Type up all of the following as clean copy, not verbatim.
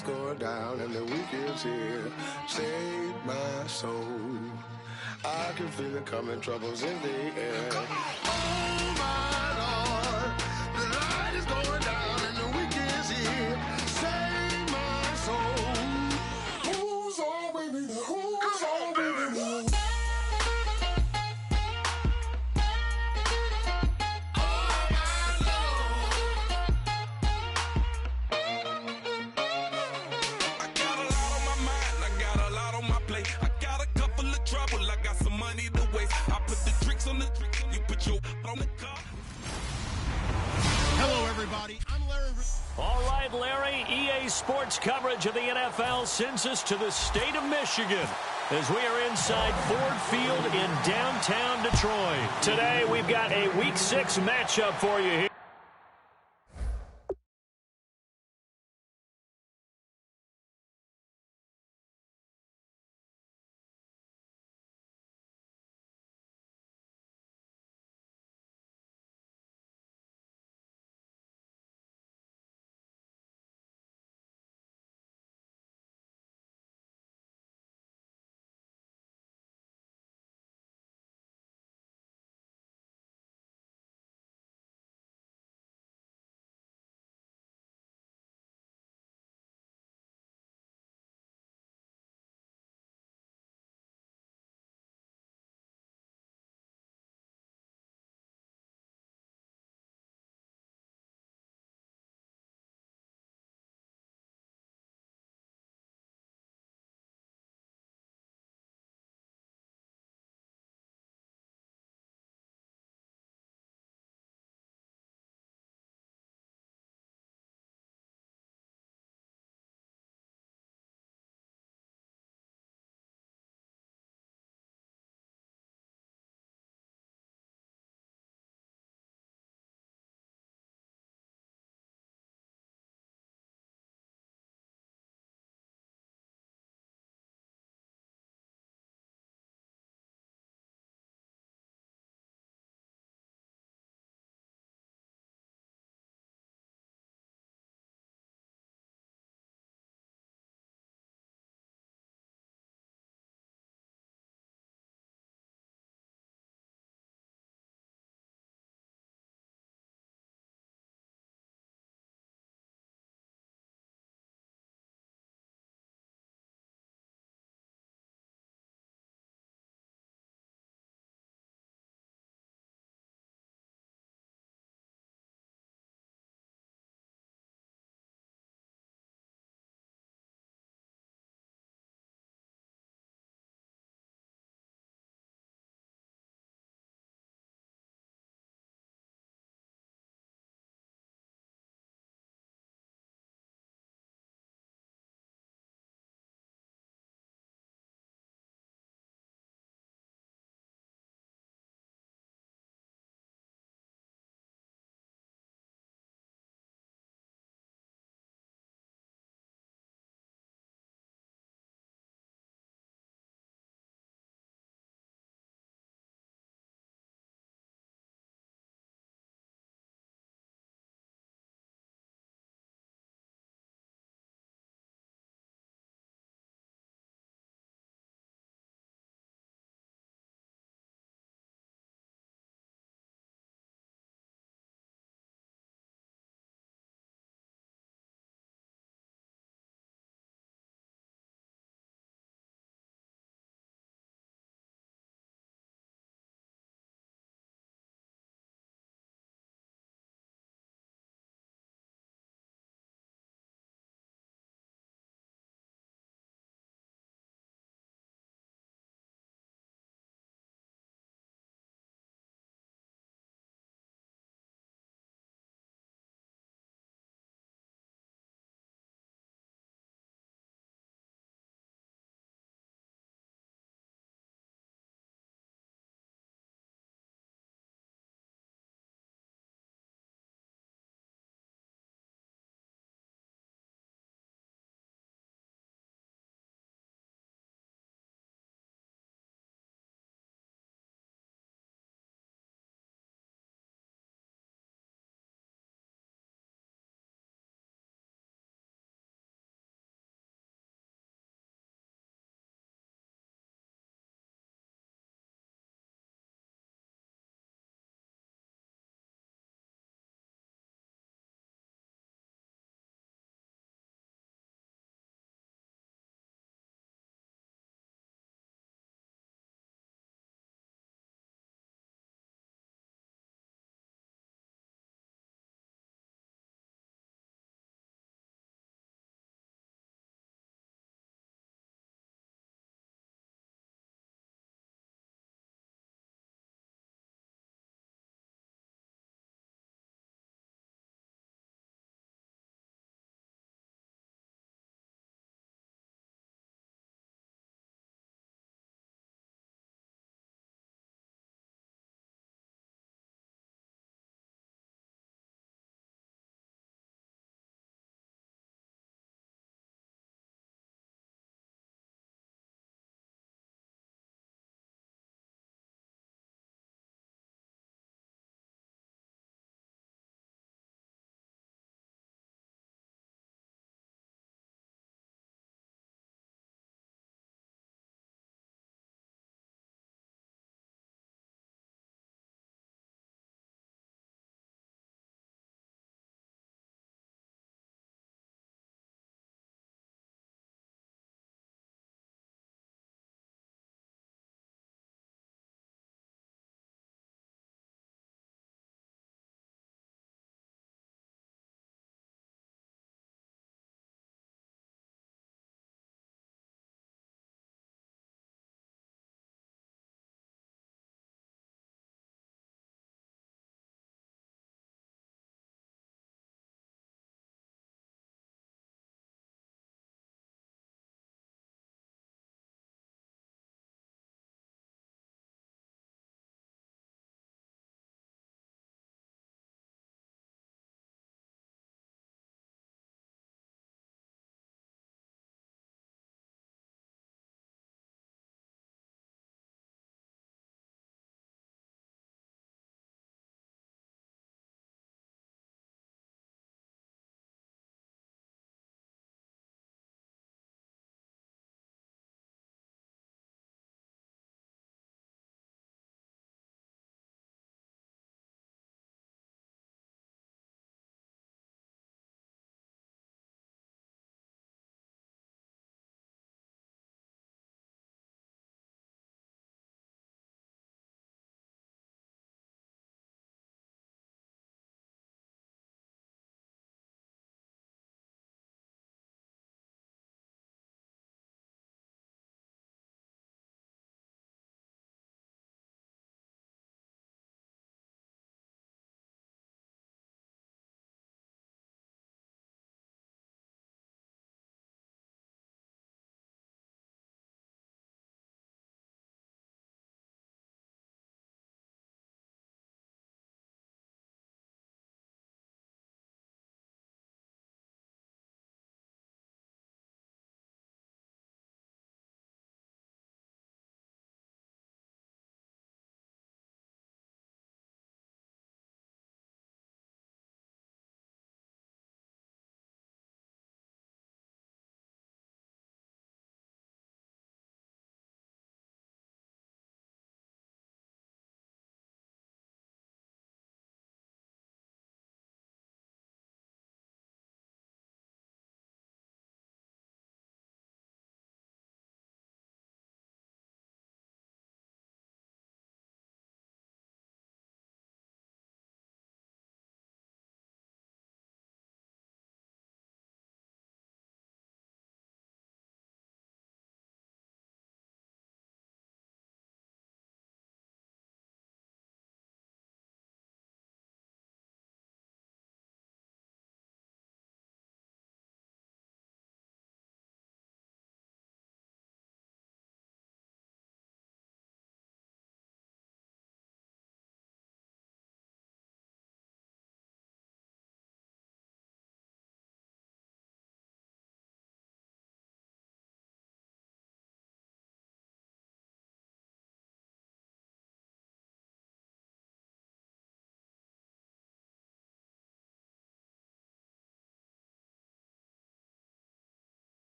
is going down and the weekend's here. Save my soul. I can feel it coming, troubles in the air. Oh my Lord, the light is going down and the weekend's here. Save my soul. Who's on, baby? Who's on, baby? Hello, everybody. I'm Larry. All right, Larry, EA Sports coverage of the NFL sends us to the state of Michigan as we are inside Ford Field in downtown Detroit. Today, we've got a Week 6 matchup for you here.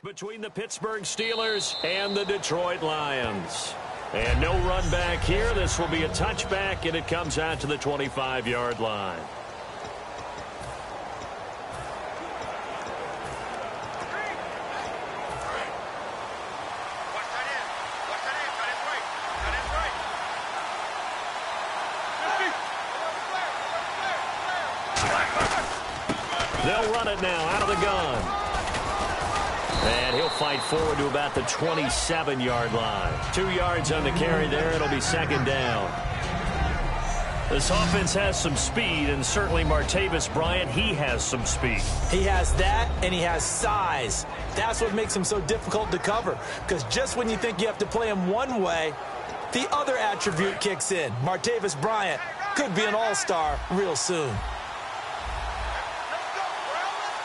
Between the Pittsburgh Steelers and the Detroit Lions. And no run back here. This will be a touchback, and it comes out to the 25-yard line. They'll run it now out of the gun. And he'll fight forward to about the 27-yard line. 2 yards on the carry there. It'll be second down. This offense has some speed, and certainly Martavis Bryant, he has some speed. He has that, and he has size. That's what makes him so difficult to cover, because just when you think you have to play him one way, the other attribute kicks in. Martavis Bryant could be an all-star real soon.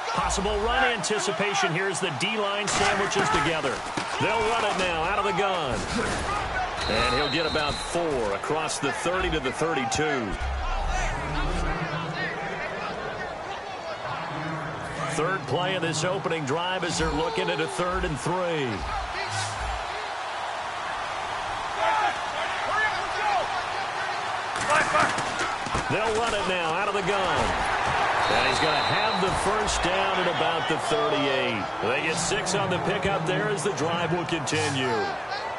Possible run anticipation. Here's the D-line sandwiches together. They'll run it now out of the gun. And he'll get about 4 across the 30 to the 32. Third play of this opening drive as they're looking at a 3rd and 3. They'll run it now out of the gun. And he's going to have the first down at about the 38. They get 6 on the pickup there as the drive will continue.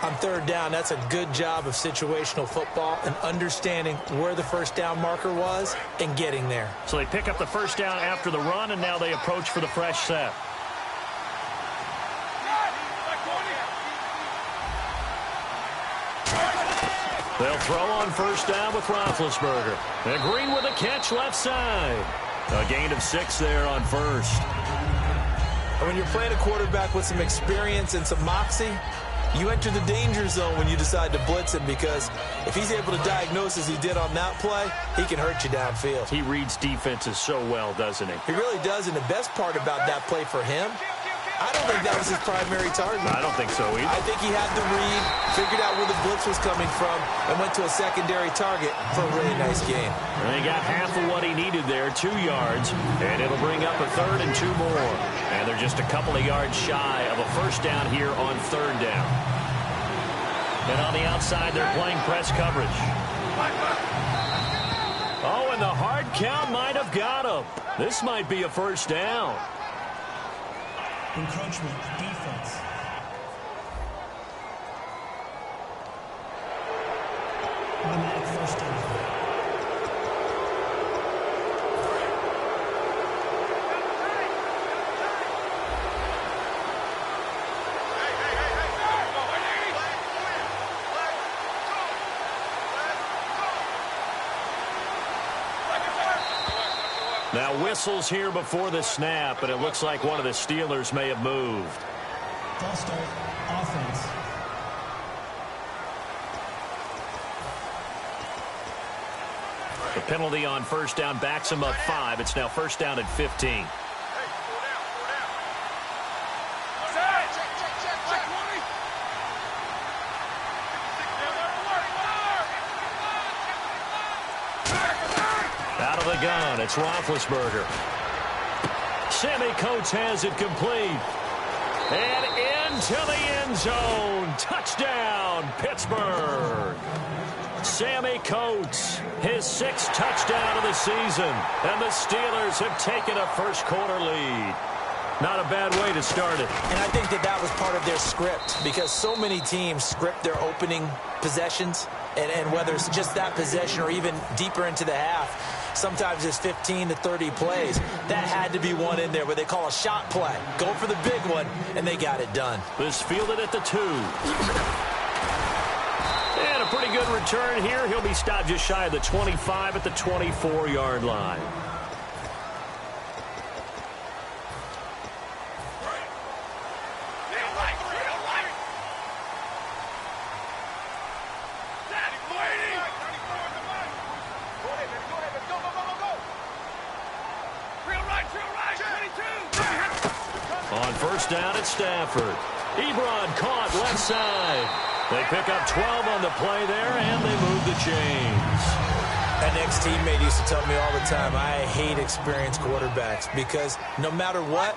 On 3rd down, that's a good job of situational football and understanding where the first down marker was and getting there. So they pick up the first down after the run, and now they approach for the fresh set. They'll throw on first down with Roethlisberger. And Green with a catch left side. A gain of 6 there on first. When you're playing a quarterback with some experience and some moxie, you enter the danger zone when you decide to blitz him, because if he's able to diagnose as he did on that play, he can hurt you downfield. He reads defenses so well, doesn't he? He really does, and the best part about that play for him, I don't think that was his primary target. I don't think so either. I think he had the read, figured out where the blitz was coming from, and went to a secondary target for a really nice game. And he got half of what he needed there, 2 yards, and it'll bring up a 3rd and 2 more. And they're just a couple of yards shy of a first down here on 3rd down. And on the outside, they're playing press coverage. Oh, and the hard count might have got him. This might be a first down. Encroachment, defense. Automatic first down. Now whistles here before the snap, and it looks like one of the Steelers may have moved. False start, offense. The penalty on first down backs him up 5. It's now first down at 15. Out of the gun, it's Roethlisberger. Sammy Coates has it complete. And into the end zone. Touchdown, Pittsburgh. Sammy Coates, his 6th touchdown of the season. And the Steelers have taken a first-quarter lead. Not a bad way to start it. And I think that was part of their script, because so many teams script their opening possessions, and whether it's just that possession or even deeper into the half, sometimes it's 15 to 30 plays. That had to be one in there where they call a shot play. Go for the big one, and they got it done. This fielded at the 2. And a pretty good return here. He'll be stopped just shy of the 25 at the 24-yard line. On first down at Stafford. Ebron caught left side. They pick up 12 on the play there, and they move the chains. An ex-teammate used to tell me all the time, I hate experienced quarterbacks because no matter what,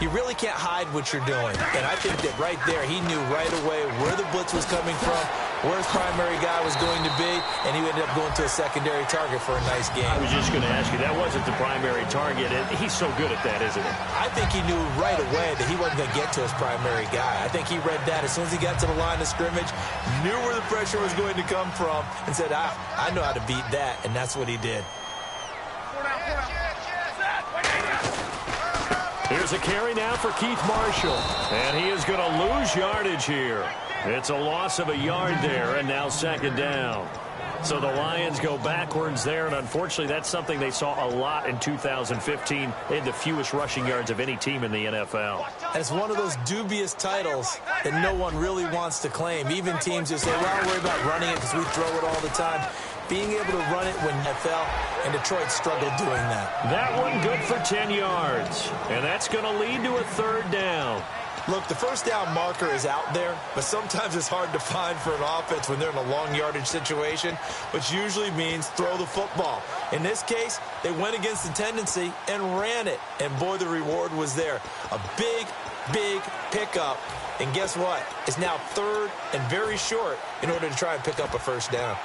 you really can't hide what you're doing. And I think that right there, he knew right away where the blitz was coming from, where his primary guy was going to be, and he ended up going to a secondary target for a nice game. I was just going to ask you, that wasn't the primary target. He's so good at that, isn't he? I think he knew right away that he wasn't going to get to his primary guy. I think he read that as soon as he got to the line of scrimmage, knew where the pressure was going to come from, and said, I know how to beat that, and that's what he did. Here's a carry now for Keith Marshall, and he is going to lose yardage here. It's a loss of a yard there, and now second down. So the Lions go backwards there, and unfortunately that's something they saw a lot in 2015. They had the fewest rushing yards of any team in the NFL. And it's one of those dubious titles that no one really wants to claim. Even teams who say, well, don't worry about running it because we throw it all the time. Being able to run it when NFL, and Detroit struggled doing that. That one good for 10 yards, and that's going to lead to a third down. Look, the first down marker is out there, but sometimes it's hard to find for an offense when they're in a long yardage situation, which usually means throw the football. In this case, they went against the tendency and ran it, and boy, the reward was there. A big, big pickup, and guess what? It's now third and very short in order to try and pick up a first down.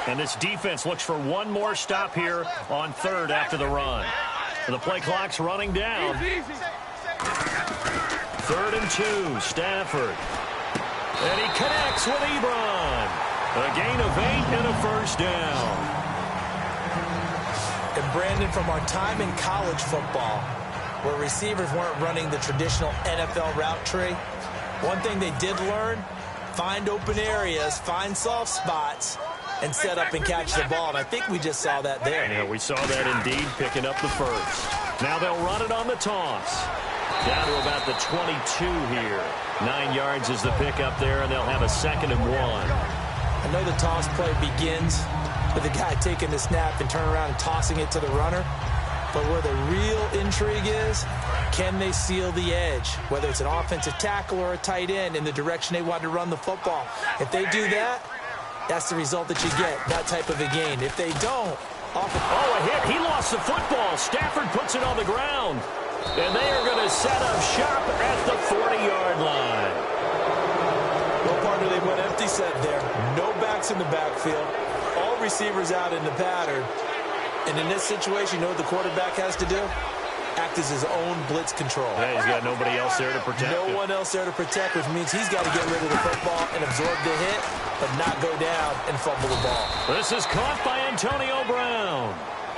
And this defense looks for one more stop here on third after the run. The play clock's running down. 3rd and 2, Stafford. And he connects with Ebron. A gain of 8 and a first down. And Brandon, from our time in college football, where receivers weren't running the traditional NFL route tree, one thing they did learn, find open areas, find soft spots, and set up and catch the ball. And I think we just saw that there. Yeah, we saw that indeed, picking up the first. Now they'll run it on the toss. Down to about the 22 here. 9 yards is the pickup there, and they'll have a 2nd and 1. I know the toss play begins with the guy taking the snap and turning around and tossing it to the runner. But where the real intrigue is, can they seal the edge? Whether it's an offensive tackle or a tight end in the direction they want to run the football. If they do that, that's the result that you get, that type of a gain. If they don't, often... Oh, a hit. He lost the football. Stafford puts it on the ground. And they are going to set up shop at the 40-yard line. Well, partner, they went empty set there. No backs in the backfield. All receivers out in the pattern. And in this situation, you know what the quarterback has to do? Act as his own blitz control. Yeah, he's got nobody else there to protect him. No one else there to protect, which means he's got to get rid of the football and absorb the hit, but not go down and fumble the ball. This is caught by Antonio Brown.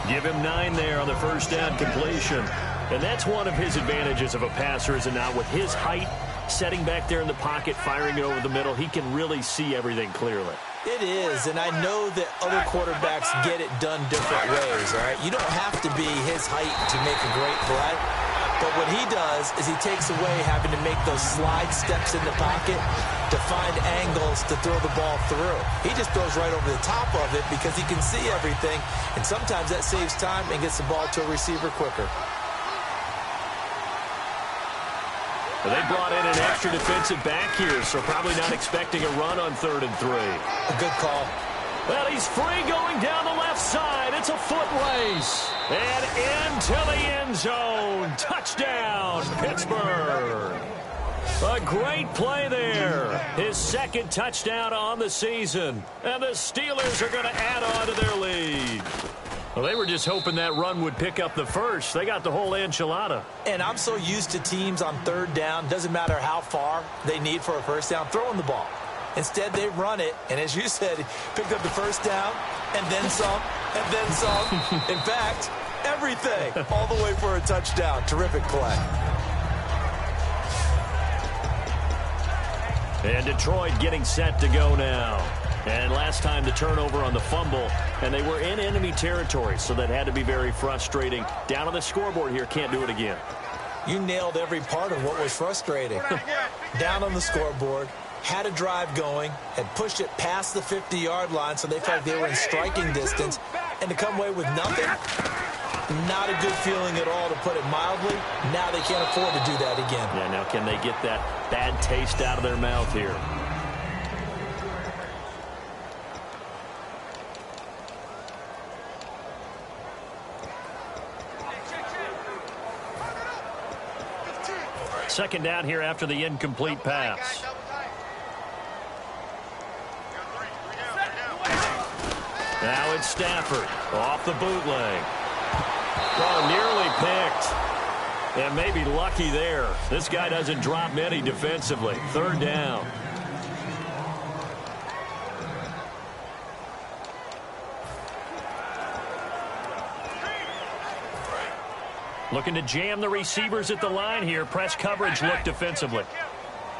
Give him 9 there on the first down completion. And that's one of his advantages of a passer, is it not? With his height, setting back there in the pocket, firing it over the middle, he can really see everything clearly. It is, and I know that other quarterbacks get it done different ways, all right? You don't have to be his height to make a great play, but what he does is he takes away having to make those slide steps in the pocket to find angles to throw the ball through. He just throws right over the top of it because he can see everything, and sometimes that saves time and gets the ball to a receiver quicker. Well, they brought in an extra defensive back here, so probably not expecting a run on 3rd and 3. A good call. Well, he's free going down the left side. It's a foot race. And into the end zone. Touchdown, Pittsburgh. A great play there. His 2nd touchdown on the season. And the Steelers are going to add on to their lead. Well, they were just hoping that run would pick up the first. They got the whole enchilada. And I'm so used to teams on 3rd down, doesn't matter how far they need for a first down, throwing the ball. Instead, they run it, and as you said, he picked up the first down, and then some, and then some. In fact, everything, all the way for a touchdown. Terrific play. And Detroit getting set to go now. And last time the turnover on the fumble, and they were in enemy territory, so that had to be very frustrating. Down on the scoreboard here, can't do it again. You nailed every part of what was frustrating. Down on the scoreboard, had a drive going, had pushed it past the 50-yard line, so they felt like they were in striking distance, and to come away with nothing, not a good feeling at all, to put it mildly. Now they can't afford to do that again. Yeah, now can they get that bad taste out of their mouth here? second down here after the incomplete pass. Now it's Stafford off the bootleg. Oh, nearly picked. And maybe lucky there. This guy doesn't drop many defensively. Third down. Looking to jam the receivers at the line here. Press coverage look defensively.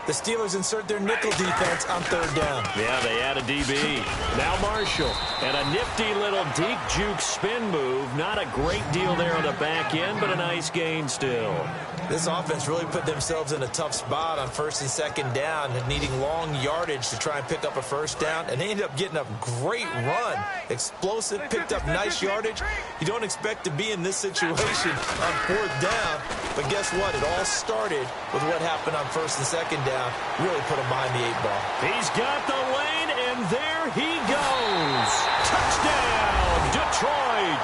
The Steelers insert their nickel defense on third down. Yeah, they add a DB. Now Marshall. And a nifty little deke juke spin move. Not a great deal there on the back end, but a nice gain still. This offense really put themselves in a tough spot on first and second down and needing long yardage to try and pick up a first down. And they ended up getting a great run. Explosive, picked up nice yardage. You don't expect to be in this situation on fourth down. But guess what? It all started with what happened on first and second down. Really put him behind the 8-ball. He's got the lane, and there he goes. Touchdown, Detroit.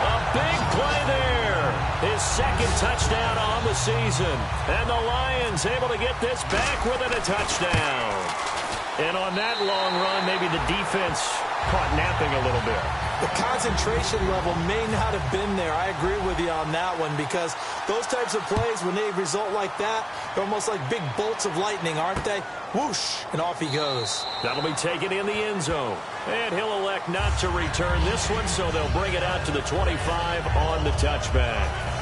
A big play there. His second touchdown on the season. And the Lions able to get this back within a touchdown. And on that long run, maybe the defense caught napping a little bit. The concentration level may not have been there. I agree with you on that one because those types of plays, when they result like that, they're almost like big bolts of lightning, aren't they? Whoosh, and off he goes. That'll be taken in the end zone. And he'll elect not to return this one, so they'll bring it out to the 25 on the touchback.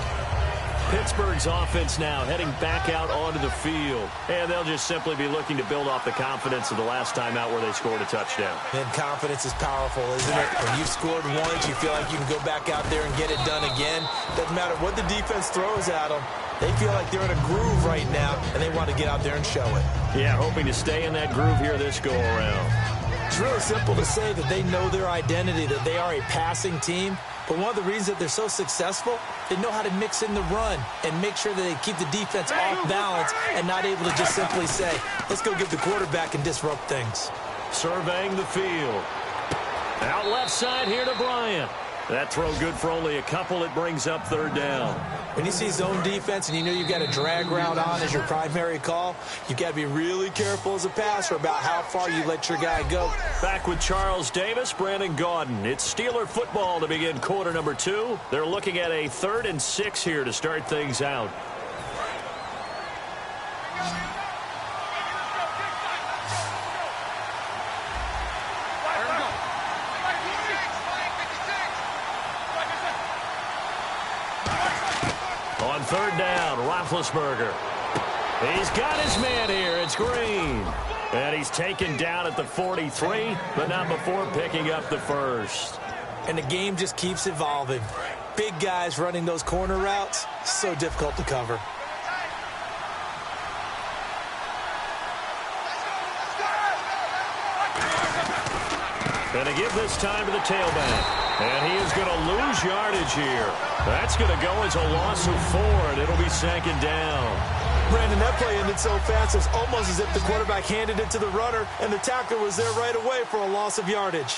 Pittsburgh's offense now heading back out onto the field. And they'll just simply be looking to build off the confidence of the last time out where they scored a touchdown. And confidence is powerful, isn't it? When you've scored once, you feel like you can go back out there and get it done again. Doesn't matter what the defense throws at them. They feel like they're in a groove right now, and they want to get out there and show it. Yeah, hoping to stay in that groove here this go-around. It's really simple to say that they know their identity, that they are a passing team. But one of the reasons that they're so successful, they know how to mix in the run and make sure that they keep the defense off balance and not able to just simply say, let's go get the quarterback and disrupt things. Surveying the field. Out left side here to Bryant. That throw good for only a couple. It brings up third down. When you see zone defense and you know you've got a drag route on as your primary call, you've got to be really careful as a passer about how far you let your guy go. Back with Charles Davis, Brandon Gaudin. It's Steeler football to begin quarter number 2. They're looking at a 3rd and 6 here to start things out. On third down, Roethlisberger. He's got his man here. It's Green. And he's taken down at the 43, but not before picking up the first. And the game just keeps evolving. Big guys running those corner routes, so difficult to cover. And to give this time to the tailback. And he is going to lose yardage here. That's going to go as a loss of 4, and it'll be 2nd down. Brandon, that play ended so fast, it's almost as if the quarterback handed it to the runner, and the tackler was there right away for a loss of yardage.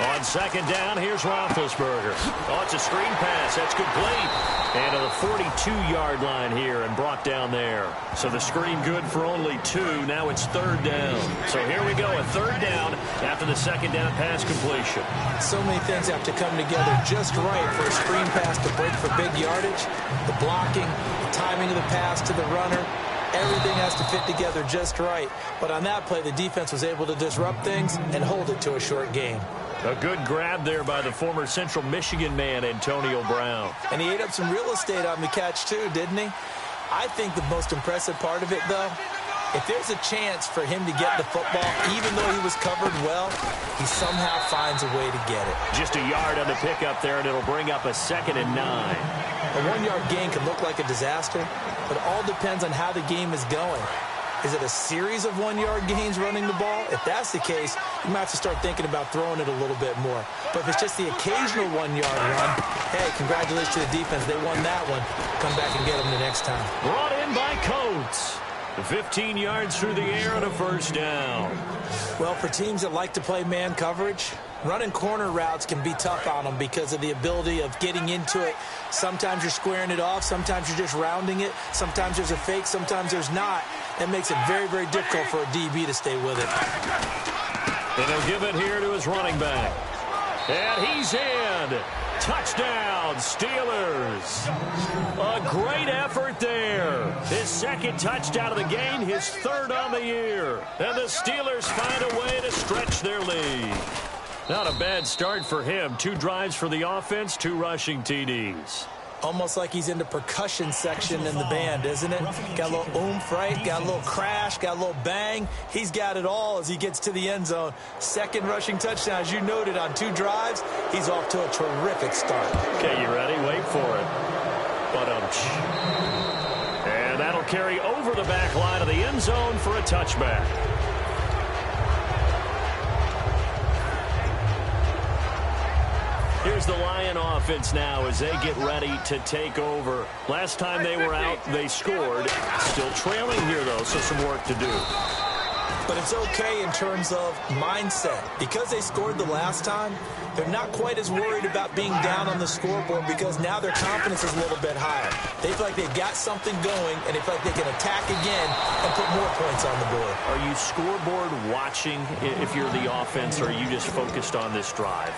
On 2nd down, here's Roethlisberger. Oh, it's a screen pass. That's complete. And to the 42-yard line here and brought down there. So the screen good for only 2. Now it's 3rd down. So here we go, a 3rd down after the 2nd down pass completion. So many things have to come together just right for a screen pass to break for big yardage. The blocking, the timing of the pass to the runner. Everything has to fit together just right. But on that play, the defense was able to disrupt things and hold it to a short gain. A good grab there by the former Central Michigan man, Antonio Brown. And he ate up some real estate on the catch, too, didn't he? I think the most impressive part of it, though, if there's a chance for him to get the football, even though he was covered well, he somehow finds a way to get it. Just a yard on the pickup there, and it'll bring up a 2nd and 9. A 1-yard gain can look like a disaster, but it all depends on how the game is going. Is it a series of 1-yard gains running the ball? If that's the case, you might have to start thinking about throwing it a little bit more. But if it's just the occasional 1-yard run, hey, congratulations to the defense. They won that one. Come back and get them the next time. Brought in by Coates. 15 yards through the air and a 1st down. Well, for teams that like to play man coverage, Running corner routes can be tough on them because of the ability of getting into it. Sometimes you're squaring it off. Sometimes you're just rounding it. Sometimes there's a fake. Sometimes there's not. That makes it very, very difficult for a DB to stay with it. And he'll give it here to his running back. And he's in. Touchdown, Steelers. A great effort there. His second touchdown of the game, his third on the year. And the Steelers find a way to stretch their lead. Not a bad start for him. 2 drives for the offense, 2 rushing TDs. Almost like he's in the percussion section in the band, isn't it? Got a little oomph, right? Got a little crash, got a little bang. He's got it all as he gets to the end zone. Second rushing touchdown, as you noted, on 2 drives. He's off to a terrific start. Okay, you ready? Wait for it. And that'll carry over the back line of the end zone for a touchback. Here's the Lion offense now as they get ready to take over. Last time they were out, they scored. Still trailing here, though, so some work to do. But it's okay in terms of mindset. Because they scored the last time, they're not quite as worried about being down on the scoreboard because now their confidence is a little bit higher. They feel like they've got something going, and they feel like they can attack again and put more points on the board. Are you scoreboard watching if you're the offense, or are you just focused on this drive?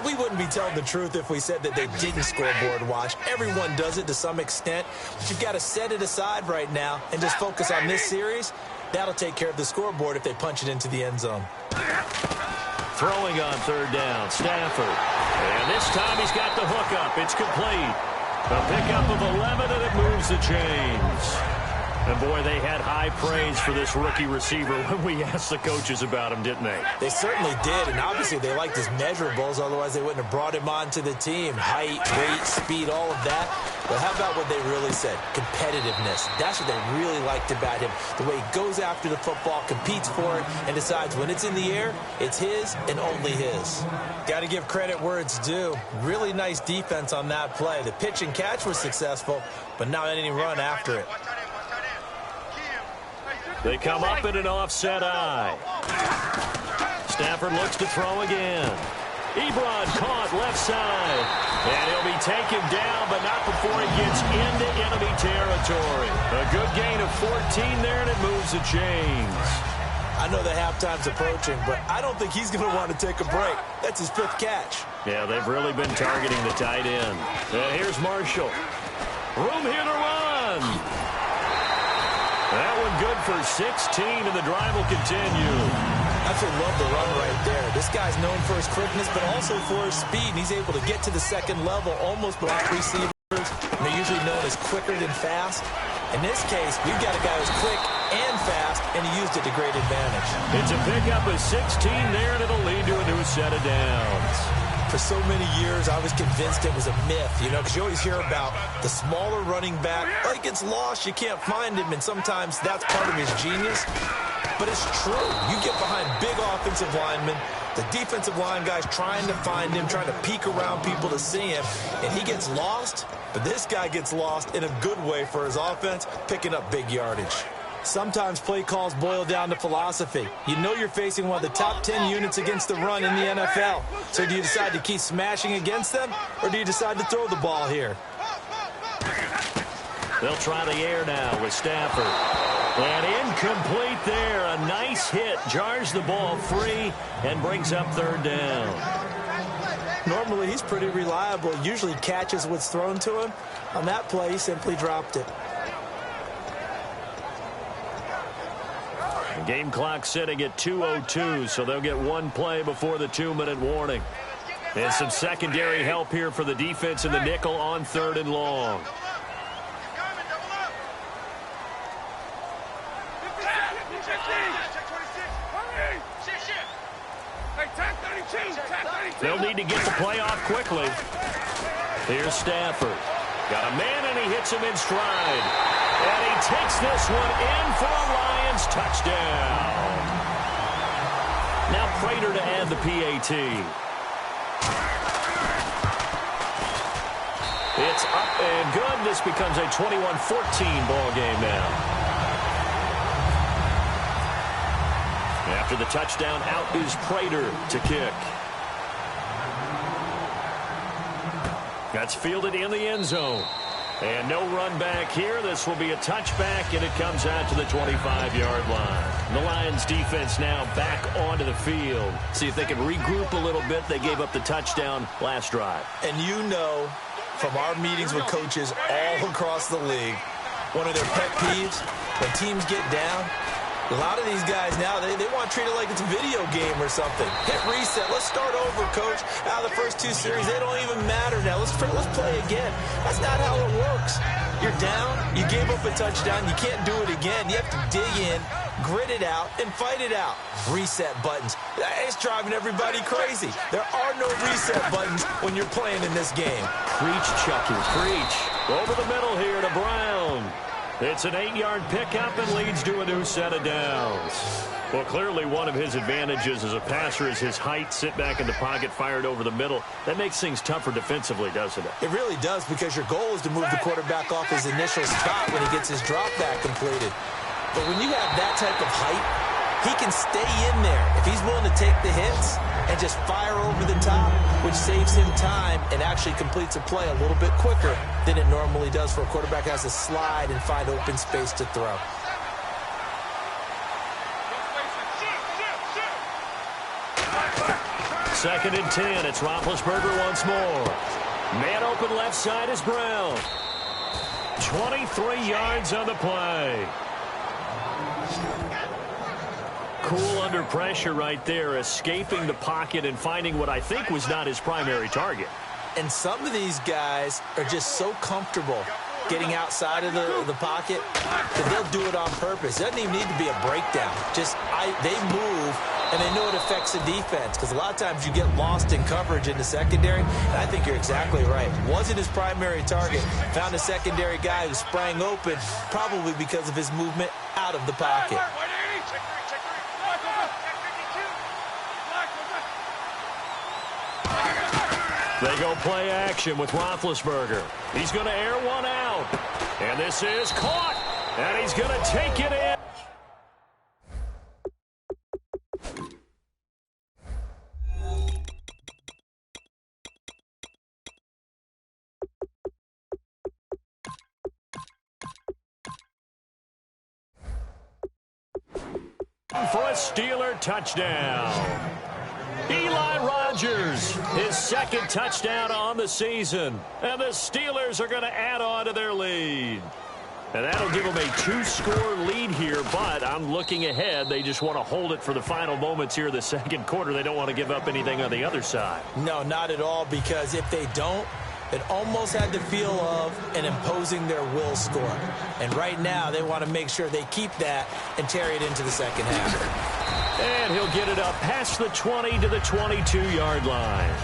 We wouldn't be telling the truth if we said that they didn't scoreboard watch. Everyone does it to some extent, but you've got to set it aside right now and just focus on this series. That'll take care of the scoreboard if they punch it into the end zone. Throwing on third down, Stafford. And this time he's got the hook up. It's complete. A pickup of 11, and it moves the chains. And, boy, they had high praise for this rookie receiver when we asked the coaches about him, didn't they? They certainly did, and obviously they liked his measurables, otherwise they wouldn't have brought him onto the team. Height, weight, speed, all of that. But how about what they really said? Competitiveness. That's what they really liked about him. The way he goes after the football, competes for it, and decides when it's in the air, it's his and only his. Got to give credit where it's due. Really nice defense on that play. The pitch and catch was successful, but not any run after it. They come up in an offset eye. Stafford looks to throw again. Ebron caught left side. And he'll be taken down, but not before he gets into enemy territory. A good gain of 14 there, and it moves the chains. I know the halftime's approaching, but I don't think he's going to want to take a break. That's his 5th catch. Yeah, they've really been targeting the tight end. And here's Marshall. Room here to run. That one good for 16, and the drive will continue. Absolutely love the run right there. This guy's known for his quickness, but also for his speed. And he's able to get to the second level, almost block receivers. They're usually known as quicker than fast. In this case, we've got a guy who's quick and fast, and he used it to great advantage. It's a pickup of 16 there, and it'll lead to a new set of downs. For so many years, I was convinced it was a myth, because you always hear about the smaller running back. Oh, he gets lost, you can't find him, and sometimes that's part of his genius. But it's true. You get behind big offensive linemen, the defensive line guys trying to find him, trying to peek around people to see him, and he gets lost. But this guy gets lost in a good way for his offense, picking up big yardage. Sometimes play calls boil down to philosophy. You know you're facing one of the top 10 units against the run in the NFL. So do you decide to keep smashing against them, or do you decide to throw the ball here? They'll try the air now with Stafford. And incomplete there. A nice hit. Jars the ball free and brings up third down. Normally he's pretty reliable. Usually catches what's thrown to him. On that play, he simply dropped it. Game clock sitting at 2:02, so they'll get one play before the 2-minute warning. And some secondary help here for the defense in the nickel on 3rd and long. They'll need to get the play off quickly. Here's Stafford. Got a man, and he hits him in stride. And he takes this one in for a Lions touchdown. Now Prater to add the PAT. It's up and good. This becomes a 21-14 ball game now. After the touchdown, out is Prater to kick. That's fielded in the end zone. And no run back here. This will be a touchback, and it comes out to the 25-yard line. The Lions defense now back onto the field. See if they can regroup a little bit. They gave up the touchdown last drive. And you know from our meetings with coaches all across the league, one of their pet peeves, when teams get down, a lot of these guys now, they want to treat it like it's a video game or something. Hit reset. Let's start over, coach. Out of the first 2 series, they don't even matter now. Let's play again. That's not how it works. You're down. You gave up a touchdown. You can't do it again. You have to dig in, grit it out, and fight it out. Reset buttons. It's driving everybody crazy. There are no reset buttons when you're playing in this game. Preach, Chucky, preach. Over the middle here to Brown. It's an 8-yard pickup and leads to a new set of downs. Well, clearly one of his advantages as a passer is his height. Sit back in the pocket, fired over the middle. That makes things tougher defensively, doesn't it? It really does, because your goal is to move the quarterback off his initial spot when he gets his drop back completed. But when you have that type of height, he can stay in there if he's willing to take the hits and just fire over the top, which saves him time and actually completes a play a little bit quicker than it normally does for a quarterback who has to slide and find open space to throw. Second and 10. It's Roethlisberger once more. Man open left side is Brown. 23 yards on the play. Cool under pressure right there, escaping the pocket and finding what I think was not his primary target. And some of these guys are just so comfortable getting outside of the pocket that they'll do it on purpose. It doesn't even need to be a breakdown. Just they move, and they know it affects the defense, because a lot of times you get lost in coverage in the secondary, and I think you're exactly right. Wasn't his primary target. Found a secondary guy who sprang open, probably because of his movement out of the pocket. They go play action with Roethlisberger. He's going to air one out. And this is caught. And he's going to take it in. For a Steeler touchdown. Eli Rogers, his second touchdown on the season. And the Steelers are going to add on to their lead. And that'll give them a 2-score lead here, but I'm looking ahead. They just want to hold it for the final moments here in the second quarter. They don't want to give up anything on the other side. No, not at all, because if they don't, it almost had the feel of an imposing their will score. And right now, they want to make sure they keep that and carry it into the second half. And he'll get it up past the 20 to the 22-yard line.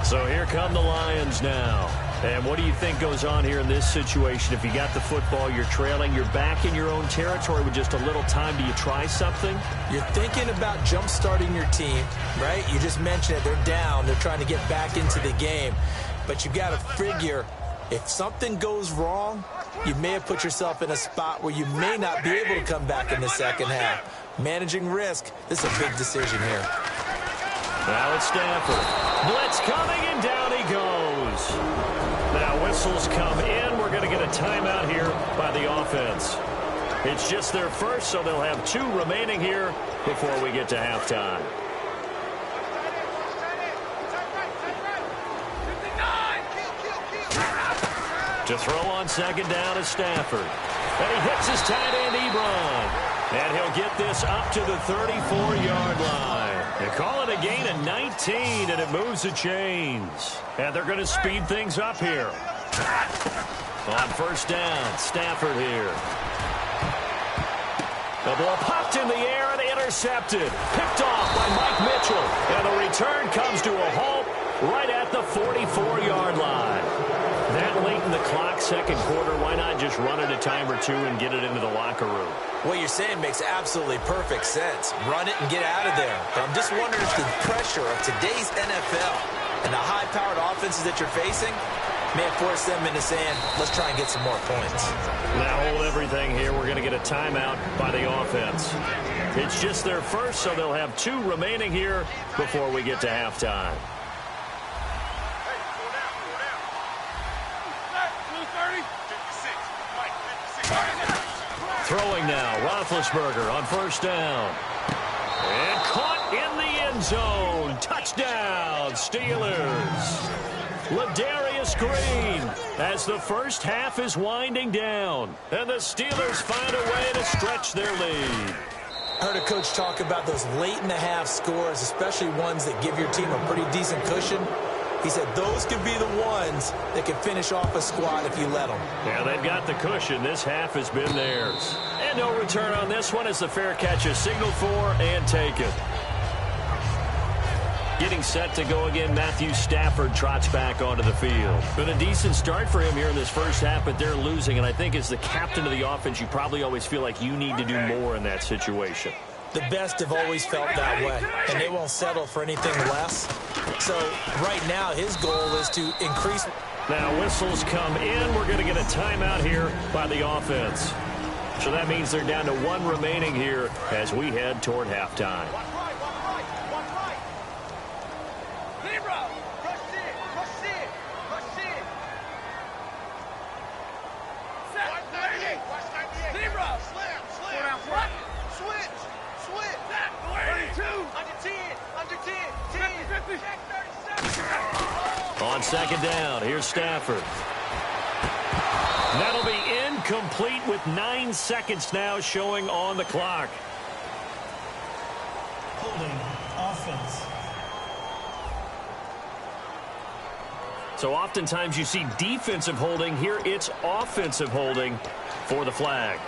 So here come the Lions now. And what do you think goes on here in this situation? If you got the football, you're trailing, you're back in your own territory with just a little time. Do you try something? You're thinking about jump-starting your team, right? You just mentioned it. They're down. They're trying to get back into the game. But you got to figure, if something goes wrong, you may have put yourself in a spot where you may not be able to come back in the second half. Managing risk, this is a big decision here. Now it's Stafford. Blitz coming, and down he goes. Now whistles come in. We're going to get a timeout here by the offense. It's just their first, so they'll have 2 remaining here before we get to halftime. To throw on second down is Stafford. And he hits his tight end, Ebron. And he'll get this up to the 34-yard line. They call it a gain of 19, and it moves the chains. And they're going to speed things up here. On first down, Stafford here. The ball popped in the air and intercepted. Picked off by Mike Mitchell. And the return comes to a halt right at the 44-yard line. That late in the clock, second quarter, why not just run it a time or two and get it into the locker room? What you're saying makes absolutely perfect sense. Run it and get out of there. But I'm just wondering if the pressure of today's NFL and the high-powered offenses that you're facing may have forced them into saying, let's try and get some more points. Now hold everything here. We're going to get a timeout by the offense. It's just their first, so they'll have 2 remaining here before we get to halftime. Throwing now, Roethlisberger on first down. And caught in the end zone. Touchdown, Steelers. Ladarius Green as the first half is winding down. And the Steelers find a way to stretch their lead. I heard a coach talk about those late-in-the-half scores, especially ones that give your team a pretty decent cushion. He said those could be the ones that can finish off a squad if you let them. Yeah, they've got the cushion. This half has been theirs. And no return on this one as the fair catch is signaled for and taken. Getting set to go again, Matthew Stafford trots back onto the field. Been a decent start for him here in this first half, but they're losing. And I think as the captain of the offense, you probably always feel like you need to do more in that situation. The best have always felt that way, and they won't settle for anything less. So right now, his goal is to increase. Now whistles come in. We're going to get a timeout here by the offense. So that means they're down to 1 remaining here as we head toward halftime. On second down, here's Stafford. That'll be incomplete with 9 seconds now showing on the clock. Holding offense. So oftentimes you see defensive holding. Here it's offensive holding for the flag.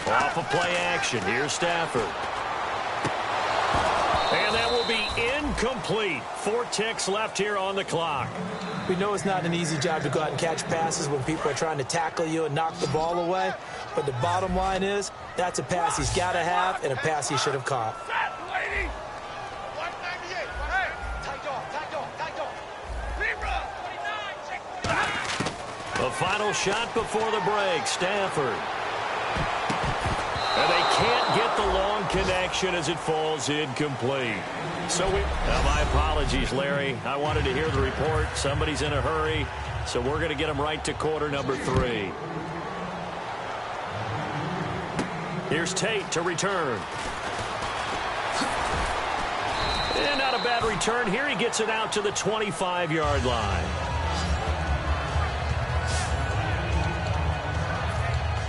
Off of play action, here's Stafford. And that will be incomplete. 4 ticks left here on the clock. We know it's not an easy job to go out and catch passes when people are trying to tackle you and knock the ball away. But the bottom line is, that's a pass he's got to have and a pass he should have caught. The final shot before the break, Stafford. And they can't get the long connection as it falls incomplete. So my apologies, Larry. I wanted to hear the report. Somebody's in a hurry, so we're going to get them right to quarter number 3. Here's Tate to return. And not a bad return here. He gets it out to the 25-yard line.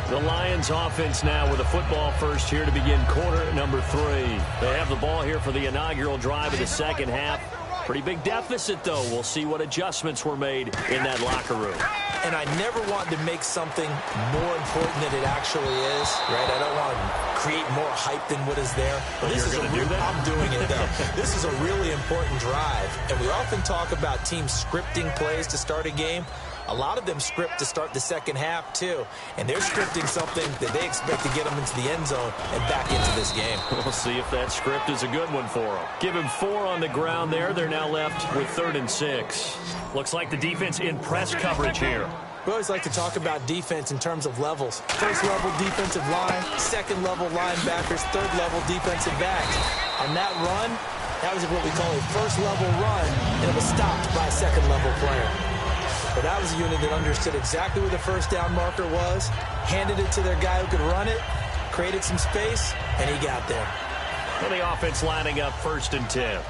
The Lions offense now with a football first here to begin quarter number 3. They have the ball here for the inaugural drive of the second half. Pretty big deficit, though. We'll see what adjustments were made in that locker room. And I never want to make something more important than it actually is, right? I don't want to create more hype than what is there. But You're going to do that? I'm doing it, though. This is a really important drive. And we often talk about teams scripting plays to start a game. A lot of them script to start the second half, too. And they're scripting something that they expect to get them into the end zone and back into this game. We'll see if that script is a good one for them. Give him 4 on the ground there. They're now left with 3rd and 6. Looks like the defense in press coverage here. We always like to talk about defense in terms of levels. First level defensive line, second level linebackers, third level defensive backs. On that run, that was what we call a first level run, and it was stopped by a second level player. But that was a unit that understood exactly where the first down marker was, handed it to their guy who could run it, created some space, and he got there. And the offense lining up 1st and 10.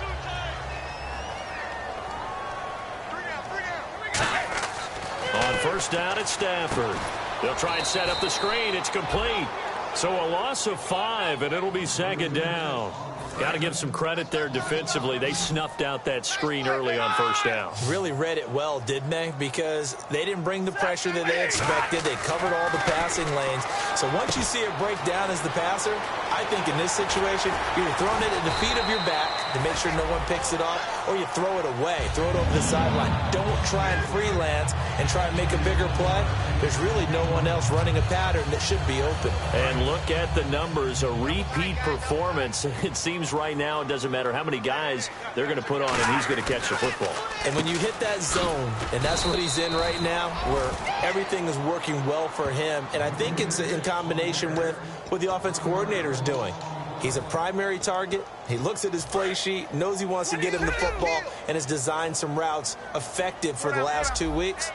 On first down, it's Stafford. They'll try and set up the screen. It's complete. So a loss of 5, and it'll be second down. Got to give some credit there defensively. They snuffed out that screen early on first down. Really read it well, didn't they? Because they didn't bring the pressure that they expected. They covered all the passing lanes. So once you see it break down as the passer, I think in this situation, you're throwing it at the feet of your back to make sure no one picks it off, or you throw it away, throw it over the sideline. Don't try and freelance and try and make a bigger play. There's really no one else running a pattern that should be open. And look at the numbers, a repeat performance. It seems right now it doesn't matter how many guys they're going to put on, and he's going to catch the football. And when you hit that zone, and that's what he's in right now, where everything is working well for him, and I think it's in combination with what the offense coordinator is doing. He's a primary target. He looks at his play sheet, knows he wants to get him the football, and has designed some routes effective for the last 2 weeks.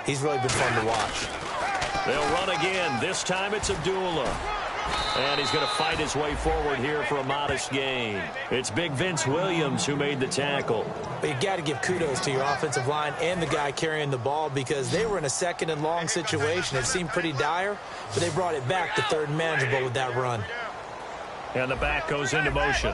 He's really been fun to watch. They'll run again. This time it's Abdullah. And he's going to fight his way forward here for a modest gain. It's Big Vince Williams who made the tackle. But you got to give kudos to your offensive line and the guy carrying the ball, because they were in a second and long situation. It seemed pretty dire, but they brought it back to third and manageable with that run. And the back goes into motion.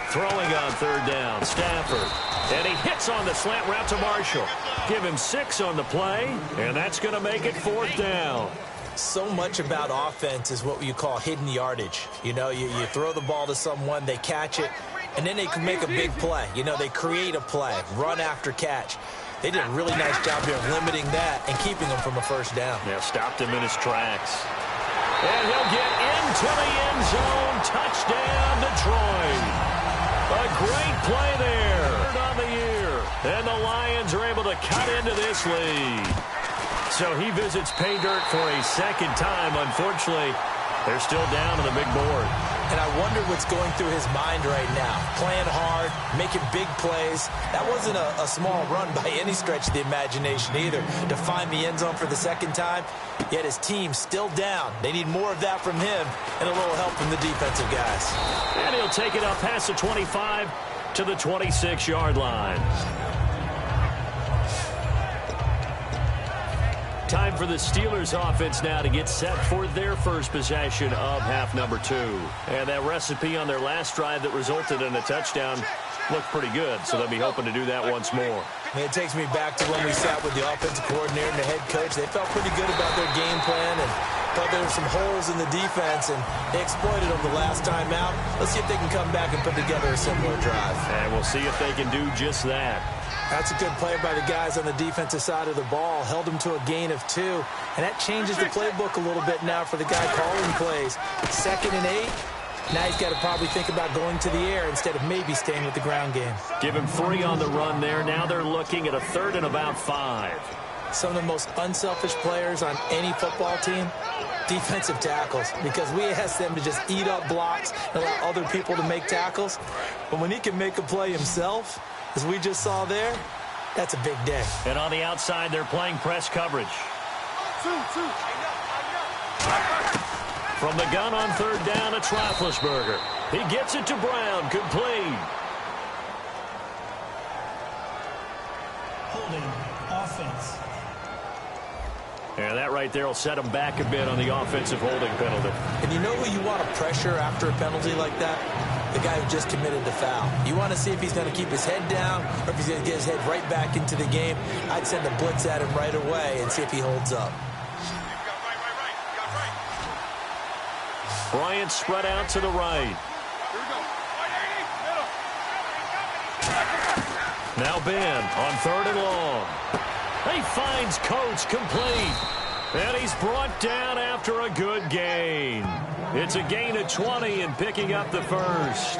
Throwing on third down, Stafford. And he hits on the slant route to Marshall. Give him 6 on the play, and that's going to make it 4th down. So much about offense is what you call hidden yardage. You know, you throw the ball to someone, they catch it, and then they can make a big play. You know, they create a play, run after catch. They did a really nice job here of limiting that and keeping him from a first down. Yeah, stopped him in his tracks. And he'll get into the end zone. Touchdown, Detroit. A great play there. On the year. And the Lions are able to cut into this lead. So he visits pay dirt for a second time. Unfortunately, they're still down on the big board. And I wonder what's going through his mind right now. Playing hard, making big plays. That wasn't a small run by any stretch of the imagination either, to find the end zone for the second time. Yet his team's still down. They need more of that from him and a little help from the defensive guys. And he'll take it up past the 25 to the 26-yard line. Time for the Steelers offense now to get set for their first possession of half number 2. And that recipe on their last drive that resulted in a touchdown looked pretty good, so they'll be hoping to do that once more. And it takes me back to when we sat with the offensive coordinator and the head coach. They felt pretty good about their game plan and thought there were some holes in the defense, and they exploited them the last time out. Let's see if they can come back and put together a similar drive. And we'll see if they can do just that. That's a good play by the guys on the defensive side of the ball. Held them to a gain of 2. And that changes the playbook a little bit now for the guy calling plays. 2nd and 8. Now he's got to probably think about going to the air instead of maybe staying with the ground game. Give him 3 on the run there. Now they're looking at a 3rd and about 5. Some of the most unselfish players on any football team, defensive tackles, because we ask them to just eat up blocks and allow other people to make tackles. But when he can make a play himself, as we just saw there, that's a big day. And on the outside, they're playing press coverage. From the gun on 3rd down, it's Roethlisberger. He gets it to Brown, complete. Holding offense. And that right there will set him back a bit on the offensive holding penalty. And you know who you want to pressure after a penalty like that? The guy who just committed the foul. You want to see if he's going to keep his head down or if he's going to get his head right back into the game. I'd send a blitz at him right away and see if he holds up. Bryant spread out to the right. Now Ben on 3rd and long. He finds Coates, complete. And he's brought down after a good gain. It's a gain of 20 and picking up the first.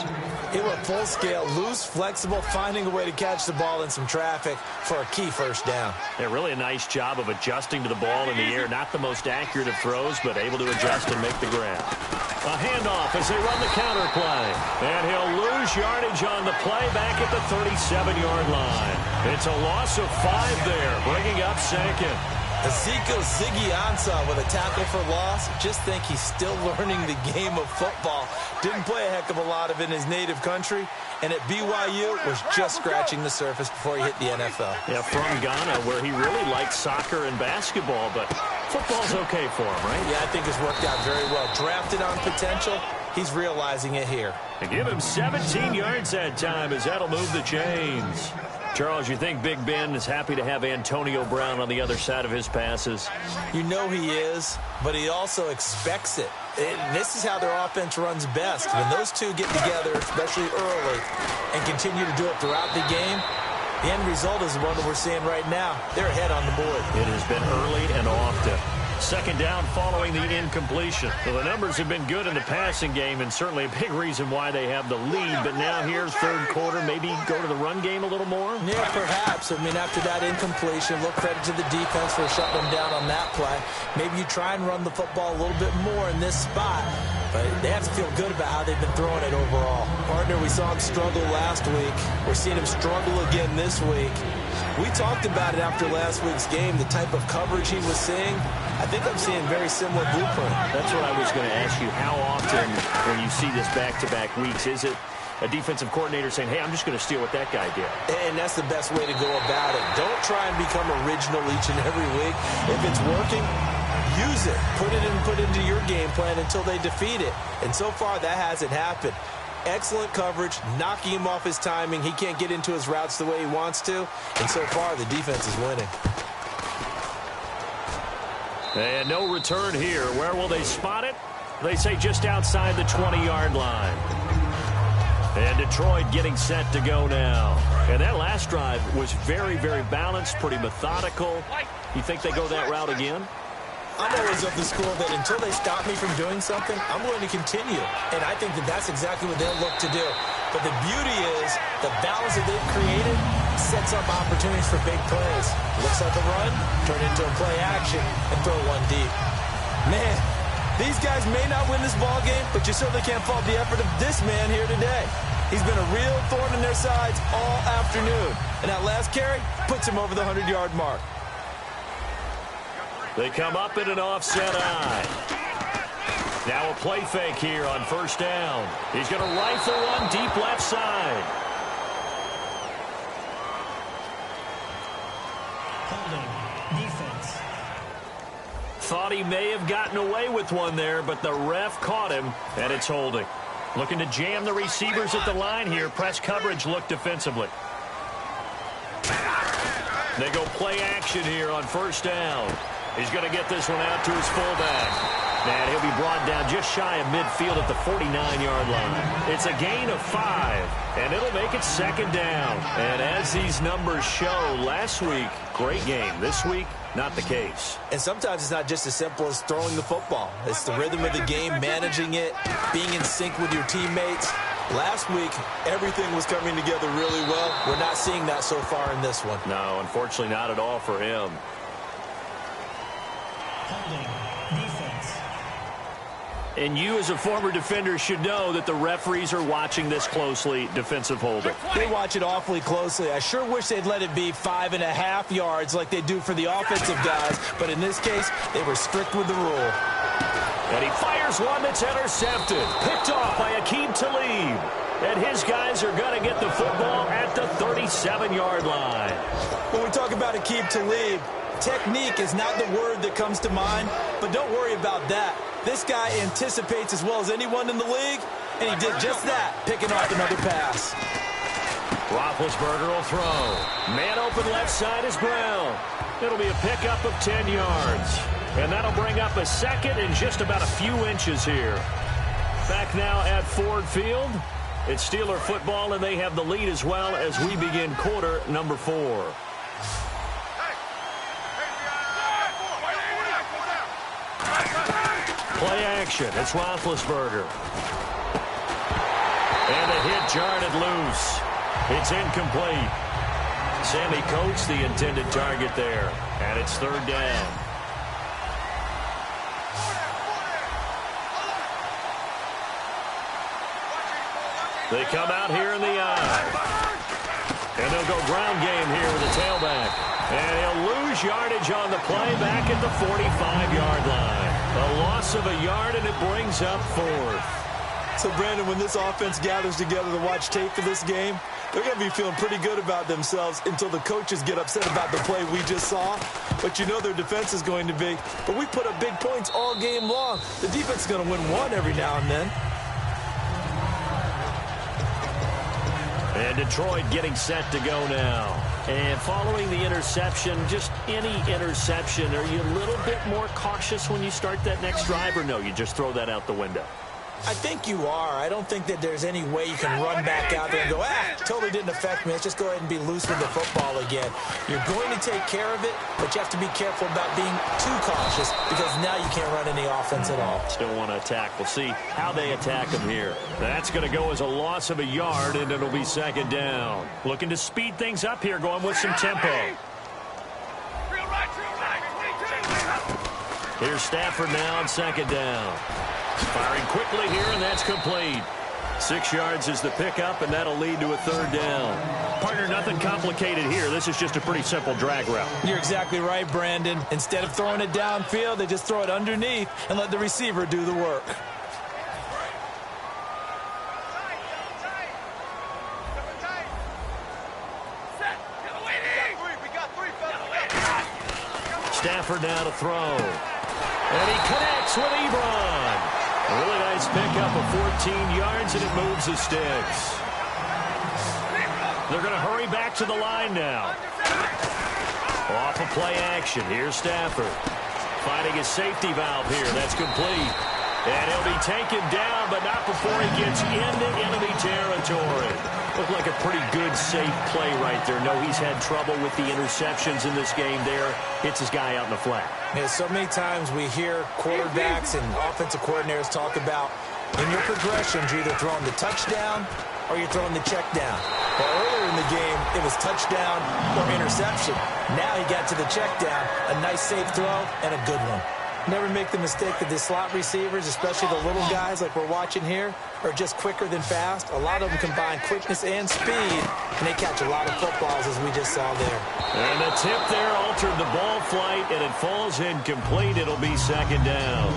It went full scale, loose, flexible, finding a way to catch the ball in some traffic for a key first down. Yeah, really a nice job of adjusting to the ball in the air. Not the most accurate of throws, but able to adjust and make the grab. A handoff as they run the counter play. And he'll lose yardage on the play back at the 37-yard line. It's a loss of 5 there, bringing up 2nd. Ezekiel Ziggy Ansah with a tackle for loss. Just think he's still learning the game of football. Didn't play a heck of a lot of it in his native country. And at BYU was just scratching the surface before he hit the NFL. Yeah, from Ghana, where he really liked soccer and basketball, but football's okay for him, right? Yeah, I think it's worked out very well. Drafted on potential, he's realizing it here. And give him 17 yards that time as that'll move the chains. Charles, you think Big Ben is happy to have Antonio Brown on the other side of his passes? You know he is, but he also expects it. This is how their offense runs best. When those two get together, especially early, and continue to do it throughout the game, the end result is the one that we're seeing right now. They're ahead on the board. It has been early and often. Second down following the incompletion. Well, the numbers have been good in the passing game, and certainly a big reason why they have the lead. But now here, third quarter, maybe go to the run game a little more? Yeah, perhaps. I mean, after that incompletion, look, credit to the defense for shutting them down on that play. Maybe you try and run the football a little bit more in this spot. But they have to feel good about how they've been throwing it overall. Partner, we saw him struggle last week. We're seeing him struggle again this week. We talked about it after last week's game, the type of coverage he was seeing. I think I'm seeing very similar blueprint. That's what I was going to ask you. How often, when you see this back-to-back weeks, is it a defensive coordinator saying, hey, I'm just going to steal what that guy did? And that's the best way to go about it. Don't try and become original each and every week. If it's working, use it. Put it into your game plan until they defeat it. And so far, that hasn't happened. Excellent coverage, knocking him off his timing. He can't get into his routes the way he wants to. And so far, the defense is winning. And no return here. Where will they spot it? They say just outside the 20-yard line. And Detroit getting set to go now. And that last drive was very, very balanced, pretty methodical. You think they go that route again? I'm always of the school that until they stop me from doing something, I'm going to continue. And I think that that's exactly what they'll look to do. But the beauty is the balance that they've created sets up opportunities for big plays. Looks like a run, turn into a play action, and throw one deep. Man, these guys may not win this ball game, but you certainly can't fault the effort of this man here today. He's been a real thorn in their sides all afternoon. And that last carry puts him over the 100-yard mark. They come up in an offset eye. Now a play fake here on first down. He's going to rifle one deep left side. Holding. Defense. Thought he may have gotten away with one there, but the ref caught him, and it's holding. Looking to jam the receivers at the line here. Press coverage look defensively. They go play action here on first down. He's going to get this one out to his fullback. And he'll be brought down just shy of midfield at the 49-yard line. It's a gain of 5, and it'll make it second down. And as these numbers show, last week, great game. This week, not the case. And sometimes it's not just as simple as throwing the football. It's the rhythm of the game, managing it, being in sync with your teammates. Last week, everything was coming together really well. We're not seeing that so far in this one. No, unfortunately not at all for him. Holding. Defense. And you as a former defender should know that the referees are watching this closely, defensive holding. They watch it awfully closely. I sure wish they'd let it be 5.5 yards like they do for the offensive guys. But in this case, they were strict with the rule. And he fires one that's intercepted. Picked off by Aqib Talib. And his guys are going to get the football at the 37-yard line. When we talk about Aqib Talib, technique is not the word that comes to mind, but don't worry about that. This guy anticipates as well as anyone in the league, and he did just that, picking off another pass. Roethlisberger will throw. Man open left side is Brown. It'll be a pickup of 10 yards. And that'll bring up a second and just about a few inches here. Back now at Ford Field. It's Steeler football, and they have the lead as well as we begin quarter number 4. Play action. It's Roethlisberger. And a hit jarred it loose. It's incomplete. Sammy Coates, the intended target there. And it's third down. They come out here in the eye. And they'll go ground game here with the tailback. And he'll lose yardage on the play back at the 45-yard line. A loss of a yard, and it brings up 4th. So, Brandon, when this offense gathers together to watch tape for this game, they're going to be feeling pretty good about themselves until the coaches get upset about the play we just saw. But you know their defense is going to be. But we put up big points all game long. The defense is going to win one every now and then. And Detroit getting set to go now. And following the interception, just any interception, are you a little bit more cautious when you start that next drive, or no, you just throw that out the window? I think you are. I don't think that there's any way you can run back out there and go, totally didn't affect me. Let's just go ahead and be loose with the football again. You're going to take care of it, but you have to be careful about being too cautious because now you can't run any offense at all. Still want to attack. We'll see how they attack him here. That's going to go as a loss of a yard, and it'll be second down. Looking to speed things up here, going with some tempo. Here's Stafford now on second down. Firing quickly here, and that's complete. 6 yards is the pickup, and that'll lead to a third down. Partner, nothing complicated here. This is just a pretty simple drag route. You're exactly right, Brandon. Instead of throwing it downfield, they just throw it underneath and let the receiver do the work. Stafford now to throw. And he connects with Ebron. A really nice pickup of 14 yards, and it moves the sticks. They're going to hurry back to the line now. Off of play action. Here's Stafford. Finding his safety valve here. That's complete. And he'll be taken down, but not before he gets into enemy territory. Looked like a pretty good, safe play right there. No, he's had trouble with the interceptions in this game there. Hits his guy out in the flat. Yeah, so many times we hear quarterbacks and offensive coordinators talk about in your progressions, you're either throwing the touchdown or you're throwing the check down. Well, earlier in the game, it was touchdown or interception. Now he got to the check down, a nice safe throw, and a good one. Never make the mistake that the slot receivers, especially the little guys like we're watching here, are just quicker than fast. A lot of them combine quickness and speed, and they catch a lot of footballs, as we just saw there. And the tip there altered the ball flight, and it falls incomplete. It'll be second down.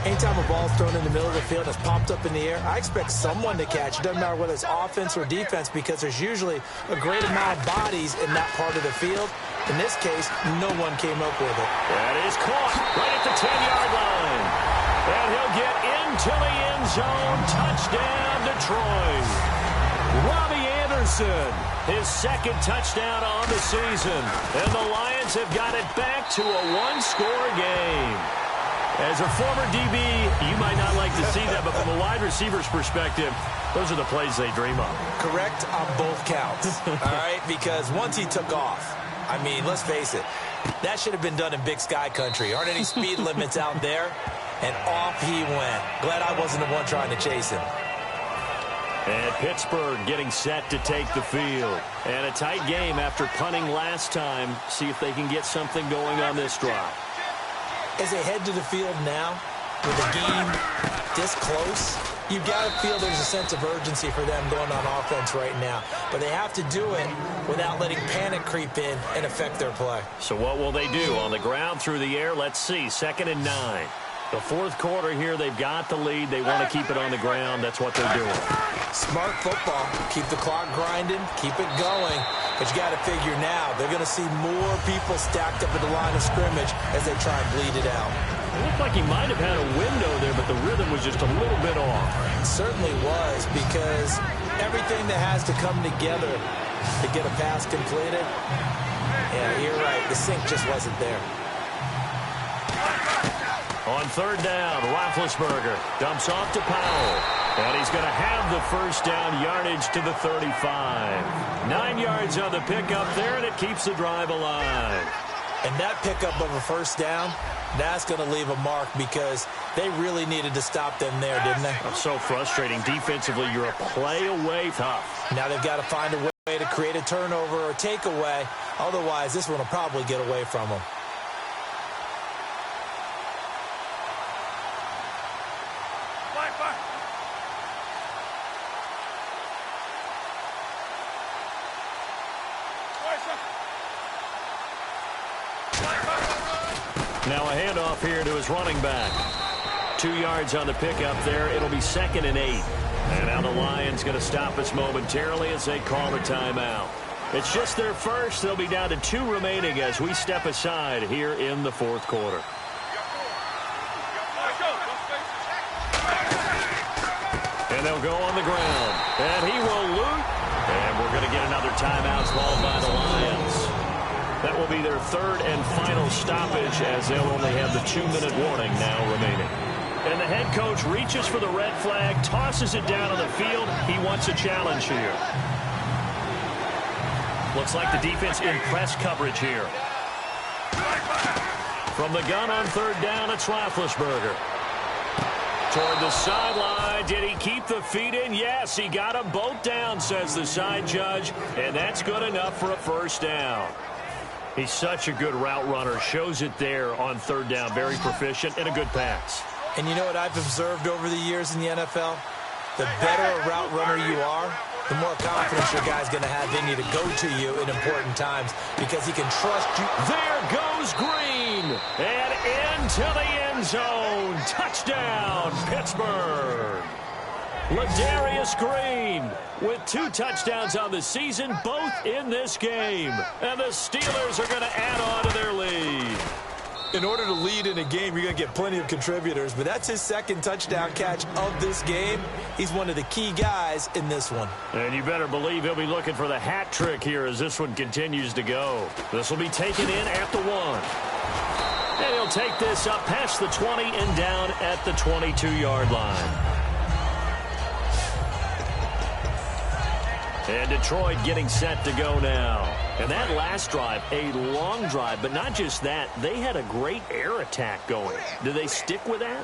Anytime a ball's thrown in the middle of the field and it's popped up in the air, I expect someone to catch. It doesn't matter whether it's offense or defense because there's usually a great amount of bodies in that part of the field. In this case, no one came up with it. That is caught right at the 10-yard line. And he'll get into the end zone. Touchdown, Detroit. Robbie Anderson, his second touchdown on the season. And the Lions have got it back to a one-score game. As a former DB, you might not like to see that, but from a wide receiver's perspective, those are the plays they dream of. Correct on both counts, all right? Because once he took off, I mean, let's face it, that should have been done in Big Sky country. Aren't any speed limits out there? And off he went. Glad I wasn't the one trying to chase him. And Pittsburgh getting set to take the field. And a tight game after punting last time. See if they can get something going on this drive. As they head to the field now, with the game this close, you've got to feel there's a sense of urgency for them going on offense right now. But they have to do it without letting panic creep in and affect their play. So what will they do? On the ground, through the air? Let's see. 2nd and 9. The fourth quarter here, they've got the lead. They want to keep it on the ground. That's what they're doing. Smart football. Keep the clock grinding. Keep it going. But you got to figure now, they're going to see more people stacked up at the line of scrimmage as they try and bleed it out. It looked like he might have had a window there, but the rhythm was just a little bit off. It certainly was, because everything that has to come together to get a pass completed, yeah, you're right, the sync just wasn't there. On 3rd down, Roethlisberger dumps off to Powell. And he's going to have the first down, yardage to the 35. 9 yards on the pickup there, and it keeps the drive alive. And that pickup of a first down, that's going to leave a mark because they really needed to stop them there, didn't they? That's so frustrating. Defensively, you're a play away. Tough. Now they've got to find a way to create a turnover or takeaway. Otherwise, this one will probably get away from them. Now a handoff here to his running back. 2 yards on the pickup there. It'll be 2nd and 8. And now the Lions going to stop us momentarily as they call a timeout. It's just their first. They'll be down to 2 remaining as we step aside here in the fourth quarter. And they'll go on the ground. And he will going to get another timeout called by the Lions. That will be their third and final stoppage, as they'll only have the 2-minute warning now remaining. And the head coach reaches for the red flag, tosses it down on the field. He wants a challenge here. Looks like the defense in press coverage here. From the gun on third down, it's Roethlisberger. Toward the sideline. Did he keep the feet in? Yes, he got them both down, says the side judge. And that's good enough for a first down. He's such a good route runner. Shows it there on third down. Very proficient and a good pass. And you know what I've observed over the years in the NFL? The better a route runner you are, the more confidence your guy's going to have in you to go to you in important times because he can trust you. There goes Green. And into the end zone. Touchdown, Pittsburgh. Ladarius Green with 2 touchdowns on the season, both in this game. And the Steelers are going to add on to their lead. In order to lead in a game, you're going to get plenty of contributors, but that's his second touchdown catch of this game. He's one of the key guys in this one. And you better believe he'll be looking for the hat trick here as this one continues to go. This will be taken in at the 1. And he'll take this up past the 20 and down at the 22-yard line. And Detroit getting set to go now. And that last drive, a long drive, but not just that, they had a great air attack going. Do they stick with that?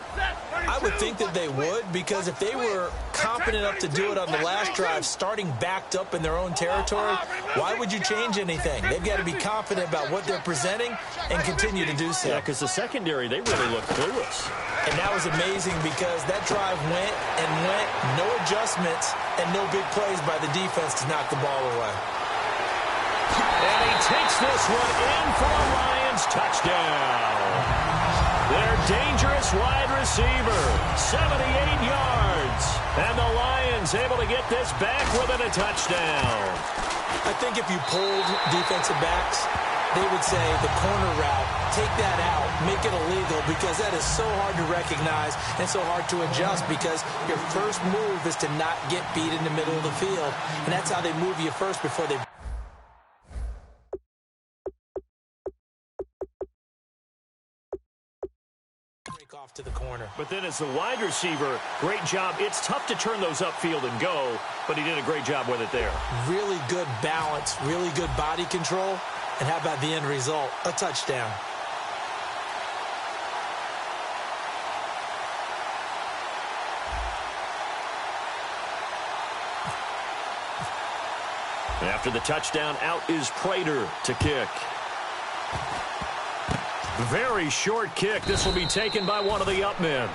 I would think that they would, because if they were confident enough to do it on the last drive, starting backed up in their own territory, why would you change anything? They've got to be confident about what they're presenting and continue to do so. Yeah, because the secondary, they really looked clueless. And that was amazing because that drive went and went, no adjustments, and no big plays by the defense to knock the ball away. And he takes this one in for a Lions touchdown. Their dangerous wide receiver, 78 yards. And the Lions able to get this back within a touchdown. I think if you pulled defensive backs, they would say the corner route, take that out, make it illegal, because that is so hard to recognize and so hard to adjust because your first move is to not get beat in the middle of the field. And that's how they move you first before they break off to the corner. But then as the wide receiver, great job. It's tough to turn those upfield and go, but he did a great job with it there. Really good balance, really good body control. And how about the end result? A touchdown. After the touchdown, out is Prater to kick. Very short kick. This will be taken by one of the up men.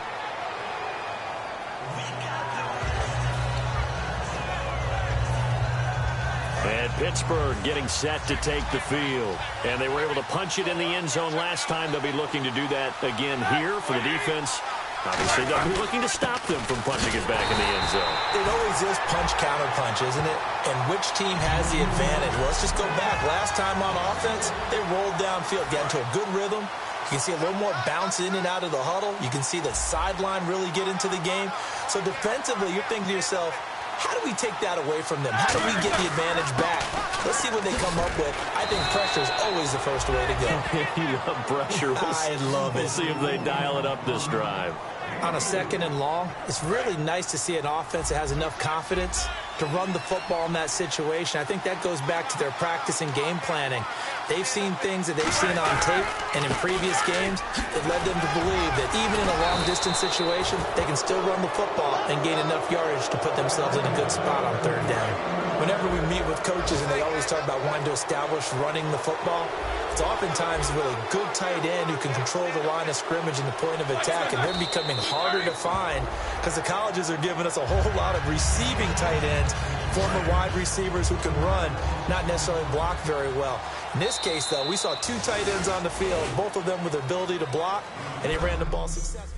And Pittsburgh getting set to take the field. And they were able to punch it in the end zone last time. They'll be looking to do that again here for the defense. Obviously, they'll be looking to stop them from punching it back in the end zone. It always is punch-counter-punch, isn't it? And which team has the advantage? Well, let's just go back. Last time on offense, they rolled downfield, got into a good rhythm. You can see a little more bounce in and out of the huddle. You can see the sideline really get into the game. So defensively, you're thinking to yourself, how do we take that away from them? How do we get the advantage back? Let's see what they come up with. I think pressure is always the first way to go. You love pressure. I love it. We'll see if they dial it up this drive. On a second and long, it's really nice to see an offense that has enough confidence to run the football in that situation. I think that goes back to their practice and game planning. They've seen things that they've seen on tape and in previous games that led them to believe that even in a long-distance situation, they can still run the football and gain enough yardage to put themselves in a good spot on third down. Whenever we meet with coaches and they always talk about wanting to establish running the football, it's oftentimes with a good tight end who can control the line of scrimmage and the point of attack, and they're becoming harder to find because the colleges are giving us a whole lot of receiving tight ends, former wide receivers who can run, not necessarily block very well. In this case, though, we saw 2 tight ends on the field, both of them with the ability to block, and they ran the ball successfully.